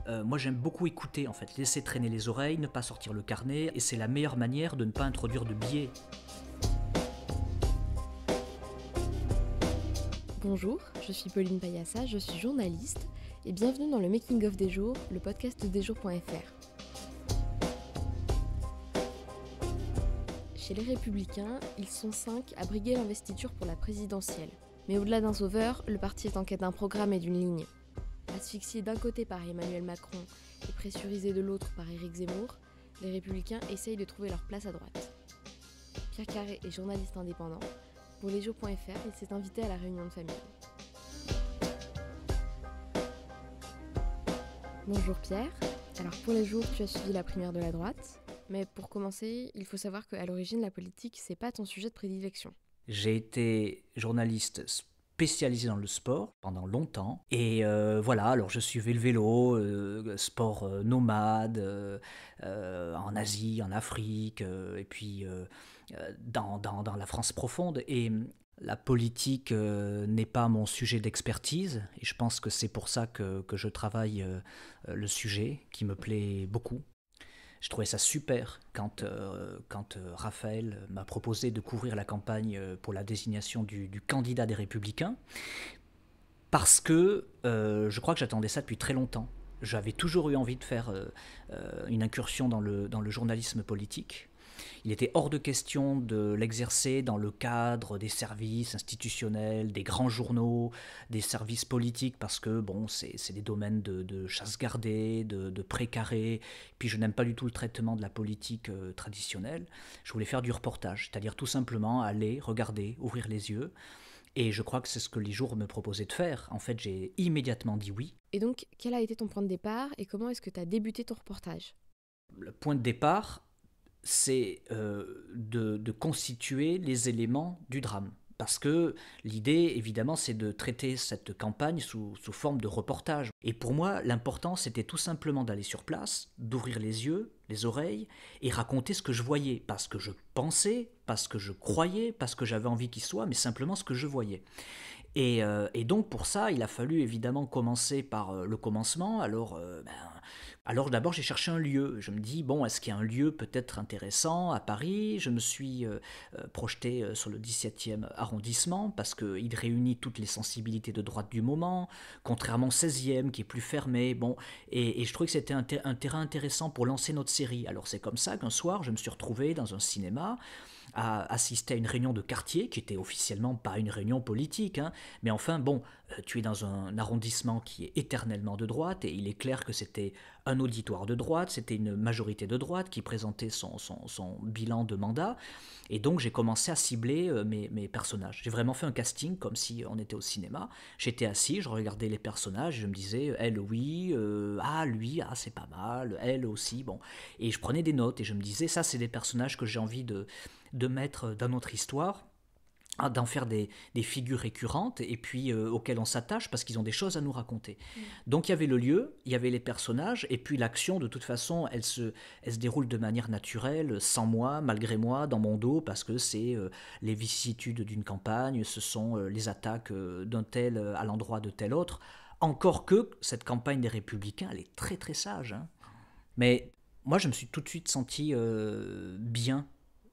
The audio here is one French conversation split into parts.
Moi j'aime beaucoup écouter en fait, laisser traîner les oreilles, ne pas sortir le carnet, et c'est la meilleure manière de ne pas introduire de biais. Bonjour, je suis Pauline Payassa, je suis journaliste et bienvenue dans le Making of des Jours, le podcast desjours.fr. Chez les Républicains, ils sont 5 à briguer l'investiture pour la présidentielle. Mais au-delà d'un sauveur, le parti est en quête d'un programme et d'une ligne. Asphyxié d'un côté par Emmanuel Macron et pressurisé de l'autre par Éric Zemmour, les Républicains essayent de trouver leur place à droite. Pierre Carré est journaliste indépendant. Pour lesjours.fr, il s'est invité à la réunion de famille. Bonjour Pierre. Alors pour les jours, tu as suivi la primaire de la droite. Mais pour commencer, il faut savoir qu'à l'origine, la politique, c'est pas ton sujet de prédilection. J'ai été journaliste spécialisé dans le sport pendant longtemps. Et voilà, alors je suivais le vélo, sport nomade, en Asie, en Afrique, et puis dans la France profonde. Et la politique n'est pas mon sujet d'expertise, et je pense que c'est pour ça que je travaille le sujet, qui me plaît beaucoup. Je trouvais ça super quand Raphaël m'a proposé de couvrir la campagne pour la désignation du candidat des Républicains, parce que je crois que j'attendais ça depuis très longtemps. J'avais toujours eu envie de faire une incursion dans le journalisme politique. Il était hors de question de l'exercer dans le cadre des services institutionnels, des grands journaux, des services politiques, parce que bon, c'est des domaines de chasse gardée, de précaré. Puis je n'aime pas du tout le traitement de la politique traditionnelle. Je voulais faire du reportage, c'est-à-dire tout simplement aller, regarder, ouvrir les yeux. Et je crois que c'est ce que les jours me proposaient de faire. En fait, j'ai immédiatement dit oui. Et donc, quel a été ton point de départ et comment est-ce que tu as débuté ton reportage ? Le point de départ, c'est de constituer les éléments du drame. Parce que l'idée, évidemment, c'est de traiter cette campagne sous forme de reportage. Et pour moi, l'important, c'était tout simplement d'aller sur place, d'ouvrir les yeux, les oreilles, et raconter ce que je voyais. Pas ce que je pensais, pas ce que je croyais, pas ce que j'avais envie qu'il soit, mais simplement ce que je voyais. Et donc pour ça, il a fallu évidemment commencer par le commencement. Alors d'abord j'ai cherché un lieu. Je me dis, bon, est-ce qu'il y a un lieu peut-être intéressant à Paris ? Je me suis projeté sur le 17e arrondissement parce qu'il réunit toutes les sensibilités de droite du moment, contrairement au 16e qui est plus fermé. Bon, et je trouvais que c'était un terrain intéressant pour lancer notre série. Alors c'est comme ça qu'un soir, je me suis retrouvé dans un cinéma à assister à une réunion de quartier qui était officiellement pas une réunion politique, hein, mais enfin bon, tu es dans un arrondissement qui est éternellement de droite et il est clair que c'était un auditoire de droite, c'était une majorité de droite qui présentait son bilan de mandat, et donc j'ai commencé à cibler mes personnages. J'ai vraiment fait un casting comme si on était au cinéma. J'étais assis, je regardais les personnages, je me disais, elle oui, ah lui, ah c'est pas mal, elle aussi, bon, et je prenais des notes et je me disais, ça c'est des personnages que j'ai envie de mettre dans notre histoire, d'en faire des figures récurrentes et puis auxquelles on s'attache parce qu'ils ont des choses à nous raconter. Donc il y avait le lieu, il y avait les personnages, et puis l'action, de toute façon, elle se déroule de manière naturelle, sans moi, malgré moi, dans mon dos, parce que c'est les vicissitudes d'une campagne, ce sont les attaques d'un tel à l'endroit de tel autre. Encore que cette campagne des Républicains, elle est très très sage, hein. Mais moi, je me suis tout de suite senti bien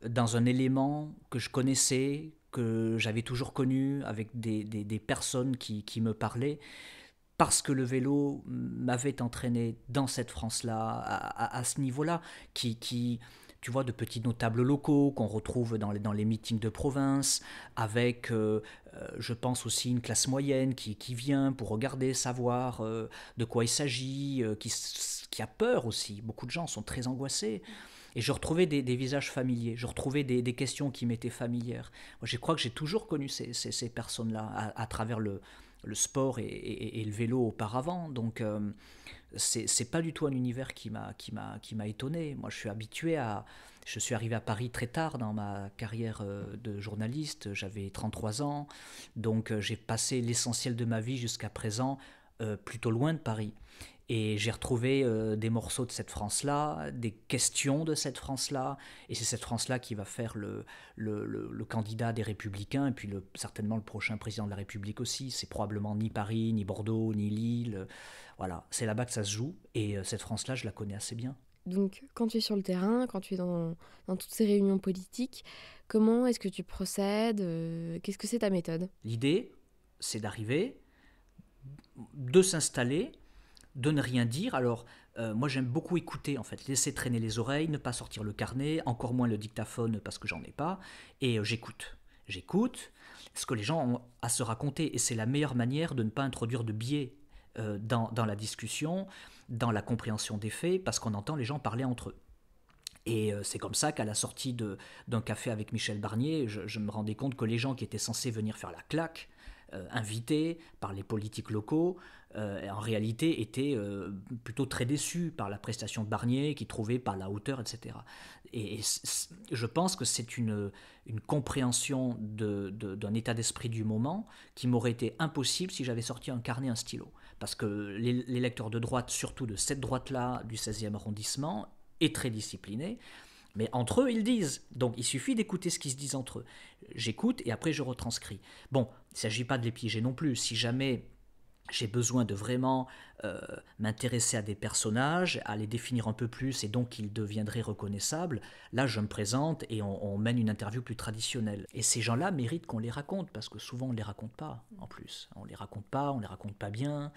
dans un élément que je connaissais, que j'avais toujours connu, avec des personnes qui me parlaient, parce que le vélo m'avait entraîné dans cette France-là, à ce niveau-là, tu vois, de petits notables locaux qu'on retrouve dans les meetings de province, avec, je pense aussi, une classe moyenne qui vient pour regarder, savoir de quoi il s'agit, qui a peur aussi. Beaucoup de gens sont très angoissés. Et je retrouvais des visages familiers, je retrouvais des questions qui m'étaient familières. Moi, je crois que j'ai toujours connu ces personnes-là à travers le sport et le vélo auparavant. Donc, c'est pas du tout un univers qui m'a étonné. Moi, je suis arrivé à Paris très tard dans ma carrière de journaliste. J'avais 33 ans, donc j'ai passé l'essentiel de ma vie jusqu'à présent plutôt loin de Paris. Et j'ai retrouvé des morceaux de cette France-là, des questions de cette France-là, et c'est cette France-là qui va faire le candidat des Républicains, et puis certainement le prochain président de la République aussi. C'est probablement ni Paris, ni Bordeaux, ni Lille. Voilà, c'est là-bas que ça se joue, et cette France-là, je la connais assez bien. Donc, quand tu es sur le terrain, quand tu es dans toutes ces réunions politiques, comment est-ce que tu procèdes? Qu'est-ce que c'est ta méthode? L'idée, c'est d'arriver, de s'installer, de ne rien dire. Alors, moi j'aime beaucoup écouter en fait, laisser traîner les oreilles, ne pas sortir le carnet, encore moins le dictaphone parce que j'en ai pas, et j'écoute. J'écoute ce que les gens ont à se raconter, et c'est la meilleure manière de ne pas introduire de biais dans la discussion, dans la compréhension des faits, parce qu'on entend les gens parler entre eux. Et c'est comme ça qu'à la sortie d'un café avec Michel Barnier, je me rendais compte que les gens qui étaient censés venir faire la claque, invités par les politiques locaux, en réalité étaient plutôt très déçus par la prestation de Barnier, qui trouvait pas la hauteur, etc. Et je pense que c'est une compréhension d'un état d'esprit du moment qui m'aurait été impossible si j'avais sorti un carnet, un stylo. Parce que les lecteurs de droite, surtout de cette droite-là du 16e arrondissement, est très disciplinés, mais entre eux, ils disent. Donc, il suffit d'écouter ce qu'ils se disent entre eux. J'écoute et après, je retranscris. Bon, il ne s'agit pas de les piéger non plus. Si jamais j'ai besoin de vraiment m'intéresser à des personnages, à les définir un peu plus et donc qu'ils deviendraient reconnaissables, là je me présente et on mène une interview plus traditionnelle. Et ces gens-là méritent qu'on les raconte, parce que souvent on ne les raconte pas en plus. On ne les raconte pas bien.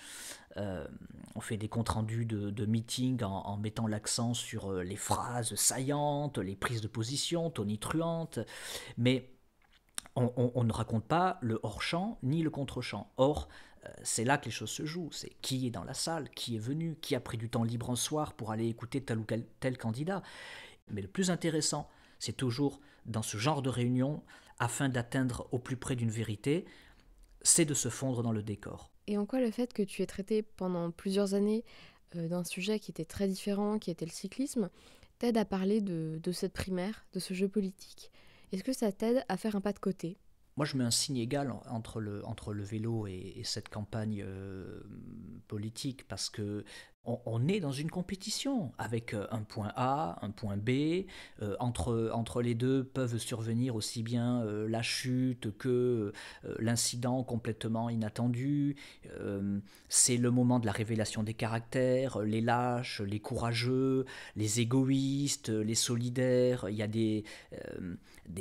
On fait des comptes rendus de meetings en mettant l'accent sur les phrases saillantes, les prises de position tonitruantes, mais on ne raconte pas le hors-champ ni le contre-champ. Or, c'est là que les choses se jouent. C'est qui est dans la salle, qui est venu, qui a pris du temps libre un soir pour aller écouter tel ou tel candidat. Mais le plus intéressant, c'est toujours dans ce genre de réunion, afin d'atteindre au plus près d'une vérité, c'est de se fondre dans le décor. Et en quoi le fait que tu aies traité pendant plusieurs années d'un sujet qui était très différent, qui était le cyclisme, t'aide à parler de cette primaire, de ce jeu politique? Est-ce que ça t'aide à faire un pas de côté? Moi, je mets un signe égal entre le vélo et cette campagne politique, parce que on est dans une compétition avec un point A, un point B. Entre les deux peuvent survenir aussi bien la chute que l'incident complètement inattendu. C'est le moment de la révélation des caractères, les lâches, les courageux, les égoïstes, les solidaires. Il y a des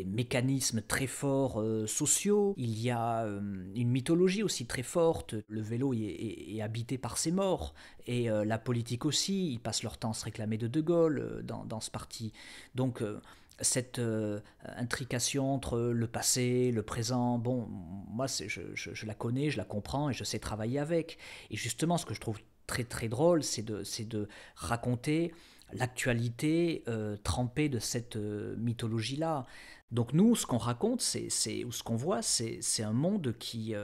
mécanismes très forts sociaux. Il y a une mythologie aussi très forte. Le vélo est habité par ses morts. Et la politique aussi, ils passent leur temps à se réclamer de Gaulle dans ce parti. Donc cette intrication entre le passé, le présent, bon, moi je la connais, je la comprends et je sais travailler avec. Et justement, ce que je trouve très très drôle, c'est de raconter l'actualité trempée de cette mythologie-là. Donc nous, ce qu'on raconte, ou ce qu'on voit, c'est un monde qui...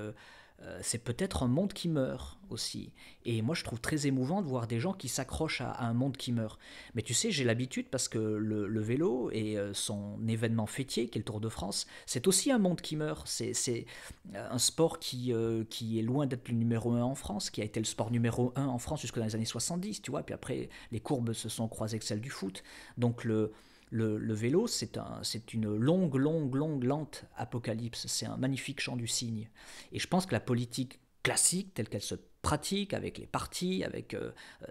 c'est peut-être un monde qui meurt aussi. Et moi, je trouve très émouvant de voir des gens qui s'accrochent à un monde qui meurt. Mais tu sais, j'ai l'habitude, parce que le vélo et son événement fêtier, qui est le Tour de France, c'est aussi un monde qui meurt. C'est un sport qui est loin d'être le numéro 1 en France, qui a été le sport numéro 1 en France jusque dans les années 70, tu vois. Puis après, les courbes se sont croisées avec celles du foot. Donc le vélo, c'est une longue, lente apocalypse. C'est un magnifique chant du cygne. Et je pense que la politique classique, telle qu'elle se pratique avec les partis, avec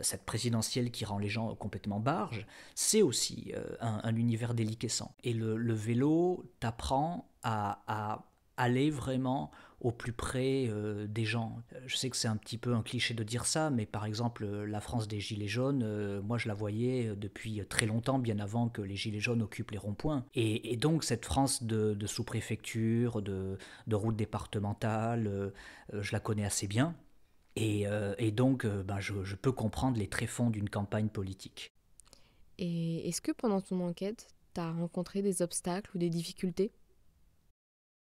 cette présidentielle qui rend les gens complètement barges, c'est aussi un univers déliquescent. Et le vélo t'apprend à aller vraiment au plus près des gens. Je sais que c'est un petit peu un cliché de dire ça, mais par exemple, la France des Gilets jaunes, moi je la voyais depuis très longtemps, bien avant que les Gilets jaunes occupent les ronds-points. Et donc cette France de sous-préfecture, de routes départementales, je la connais assez bien. Et donc, je peux comprendre les tréfonds d'une campagne politique. Et est-ce que pendant ton enquête, tu as rencontré des obstacles ou des difficultés?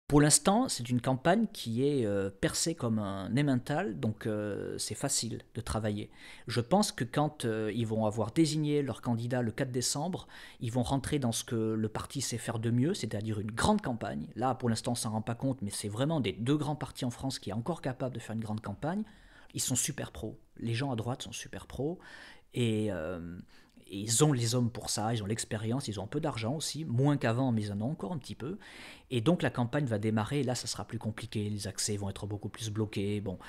Pour l'instant, c'est une campagne qui est percée comme un emmental, donc c'est facile de travailler. Je pense que quand ils vont avoir désigné leur candidat le 4 décembre, ils vont rentrer dans ce que le parti sait faire de mieux, c'est-à-dire une grande campagne. Là, pour l'instant, on ne s'en rend pas compte, mais c'est vraiment des deux grands partis en France qui est encore capable de faire une grande campagne. ils sont super pros. Les gens à droite sont super pros et ils ont les hommes pour ça, ils ont l'expérience, ils ont un peu d'argent aussi, moins qu'avant, mais ils en ont encore un petit peu. Et donc la campagne va démarrer, et là ça sera plus compliqué, les accès vont être beaucoup plus bloqués. Bon.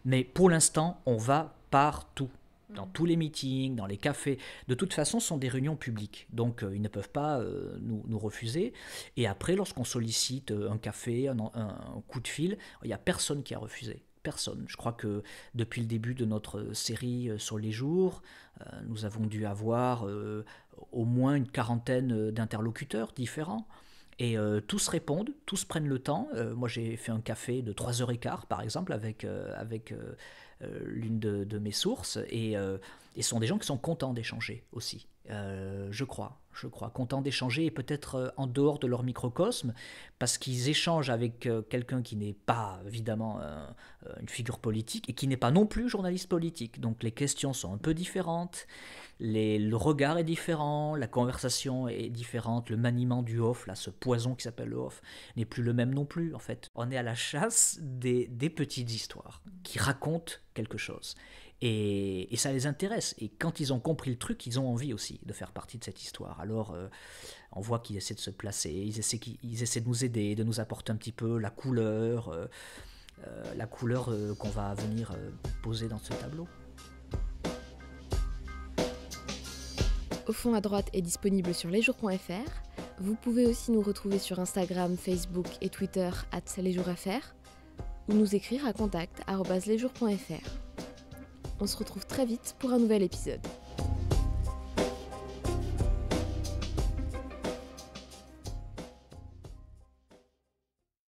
Mais pour l'instant, on va partout. Dans tous les meetings, dans les cafés. De toute façon, ce sont des réunions publiques. Donc, ils ne peuvent pas nous refuser. Et après, lorsqu'on sollicite un café, un coup de fil, il n'y a personne qui a refusé. Personne. Je crois que depuis le début de notre série sur les jours, nous avons dû avoir au moins une quarantaine d'interlocuteurs différents. Et tous répondent, tous prennent le temps. Moi, j'ai fait un café de 3h15, par exemple, avec l'une de mes sources. Et ce sont des gens qui sont contents d'échanger aussi. Je crois, contents d'échanger et peut-être en dehors de leur microcosme, parce qu'ils échangent avec quelqu'un qui n'est pas évidemment une figure politique et qui n'est pas non plus journaliste politique. Donc les questions sont un peu différentes, le regard est différent, la conversation est différente, le maniement du off, là, ce poison qui s'appelle le off, n'est plus le même non plus en fait. On est à la chasse des petites histoires qui racontent quelque chose. Et ça les intéresse. Et quand ils ont compris le truc, ils ont envie aussi de faire partie de cette histoire. Alors, on voit qu'ils essaient de se placer, ils essaient de nous aider, de nous apporter un petit peu la couleur qu'on va venir poser dans ce tableau. Au fond à droite est disponible sur lesjours.fr. Vous pouvez aussi nous retrouver sur Instagram, Facebook et Twitter @lesjoursfr ou nous écrire à contact@lesjours.fr. On se retrouve très vite pour un nouvel épisode.